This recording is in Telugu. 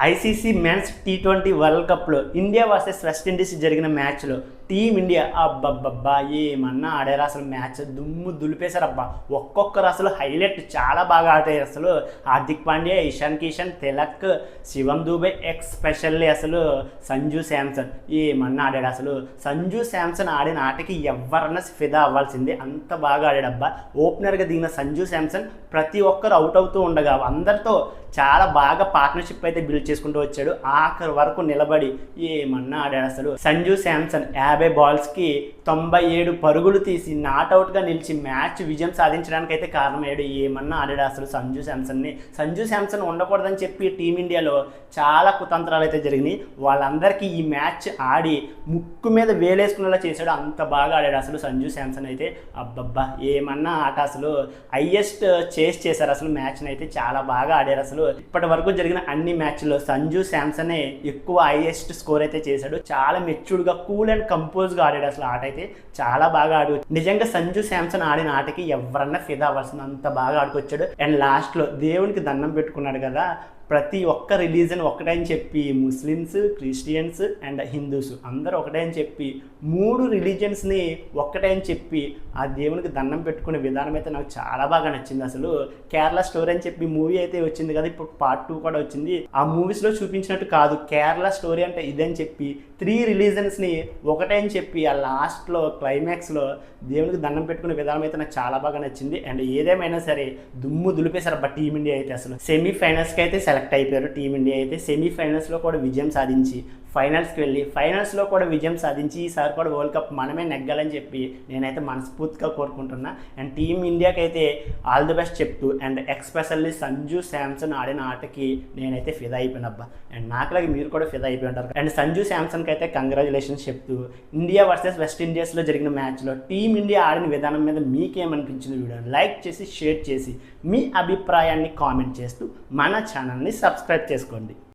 ఐసీసీ మెన్స్ టీ20 వరల్డ్ కప్లో ఇండియా వర్సెస్ వెస్టిండీస్ జరిగిన మ్యాచ్లో టీమిండియా అబ్బబ్బబ్బా ఏమన్నా ఆడారు. అసలు మ్యాచ్ దుమ్ము దులిపేశారబ్బా. ఒక్కొక్కరు అసలు హైలైట్ చాలా బాగా ఆడారు. అసలు హార్దిక్ పాండ్యా, ఇషాన్ కిషన్, తిలక్, శివం దూబే, ఎక్స్పెషల్లీ అసలు సంజు శాంసన్ ఏమన్నా ఆడాడు. అసలు సంజు శాంసన్ ఆడిన ఆటకి ఎవరన్నా ఫిదా అవ్వాల్సిందే, అంత బాగా ఆడాడబ్బా. ఓపెనర్గా దిగిన సంజు శాంసన్ ప్రతి ఒక్కరు అవుట్ అవుతూ ఉండగా అందరితో చాలా బాగా పార్ట్నర్షిప్ అయితే బిల్డ్ చేసుకుంటూ వచ్చాడు. ఆఖరి వరకు నిలబడి ఏమన్నా ఆడాడు. అసలు సంజు శాంసన్ 50 బాల్స్కి 97 పరుగులు తీసి నాట్అవుట్గా నిలిచి మ్యాచ్ విజయం సాధించడానికి అయితే కారణమయ్యాడు. ఏమన్నా ఆడాడు అసలు సంజు శాంసన్ ఉండకూడదని చెప్పి టీమిండియాలో చాలా కుతంత్రాలు అయితే జరిగినాయి. వాళ్ళందరికీ ఈ మ్యాచ్ ఆడి ముక్కు మీద వేలేసుకునేలా చేశాడు. అంత బాగా ఆడాడు అసలు సంజు శాంసన్ అయితే. అబ్బబ్బా ఏమన్నా ఆట. అసలు హైయెస్ట్ చేస్ చేశారు అసలు మ్యాచ్ని అయితే. చాలా బాగా ఆడారు. అసలు ఇప్పటి వరకు జరిగిన అన్ని మ్యాచ్ల్లో సంజు శాంసనే ఎక్కువ హైయెస్ట్ స్కోర్ అయితే చేశాడు. చాలా మెచ్యూర్డ్గా కూల్ అండ్ కంపోజ్గా ఆడాడు. అసలు ఆట అయితే చాలా బాగా ఆడు. నిజంగా సంజు శాంసన్ ఆడిన ఆటకి ఎవరన్నా ఫిదా అవ్వాల్సింది, అంత బాగా ఆడుకొచ్చాడు. అండ్ లాస్ట్లో దేవునికి దండం పెట్టుకున్నాడు కదా. ప్రతి ఒక్క రిలీజన్ ఒకటే అని చెప్పి ముస్లిమ్స్, క్రిస్టియన్స్ అండ్ హిందూస్ అందరూ ఒకటే అని చెప్పి 3 రిలీజియన్స్ని ఒక్కటే అని చెప్పి ఆ దేవునికి దండం పెట్టుకునే విధానం అయితే నాకు చాలా బాగా నచ్చింది. అసలు కేరళ స్టోరీ అని చెప్పి మూవీ అయితే వచ్చింది కదా, ఇప్పుడు పార్ట్ 2 కూడా వచ్చింది. ఆ మూవీస్లో చూపించినట్టు కాదు, కేరళ స్టోరీ అంటే ఇదని చెప్పి 3 రిలీజన్స్ని ఒకటే అని చెప్పి ఆ లాస్ట్లో క్లైమాక్స్లో దేవునికి దండం పెట్టుకునే విధానం అయితే నాకు చాలా బాగా నచ్చింది. అండ్ ఏదేమైనా సరే దుమ్ము దులిపేశారు అబ్బా టీమిండియా అయితే. అసలు సెమీఫైనల్స్కి అయితే సెలెక్ట్ అయిపోయారు. టీమిండియా అయితే సెమీఫైనల్స్లో కూడా విజయం సాధించి ఫైనల్స్కి వెళ్ళి ఫైనల్స్లో కూడా విజయం సాధించి ఈసారి కూడా వరల్డ్ కప్ మనమే నెగ్గాలని చెప్పి నేనైతే మనస్ఫూర్తిగా కోరుకుంటున్నా. అండ్ టీమ్ ఇండియాకి అయితే ఆల్ ది బెస్ట్ చెప్తూ అండ్ ఎక్స్పెషల్లీ సంజు శాంసన్ ఆడిన ఆటకి నేనైతే ఫిదా అయిపోయినబ్బా. అండ్ నాకులాగే మీరు కూడా ఫిదా అయిపోయి ఉంటారు. అండ్ సంజు శాంసన్కి అయితే కంగ్రాచులేషన్స్ చెప్తూ ఇండియా వర్సెస్ వెస్టిండీస్లో జరిగిన మ్యాచ్లో టీమ్ ఇండియా ఆడిన విధానం మీద మీకేమనిపించింది వీడియోని లైక్ చేసి షేర్ చేసి మీ అభిప్రాయాన్ని కామెంట్ చేస్తూ మన ఛానల్ని సబ్స్క్రైబ్ చేసుకోండి.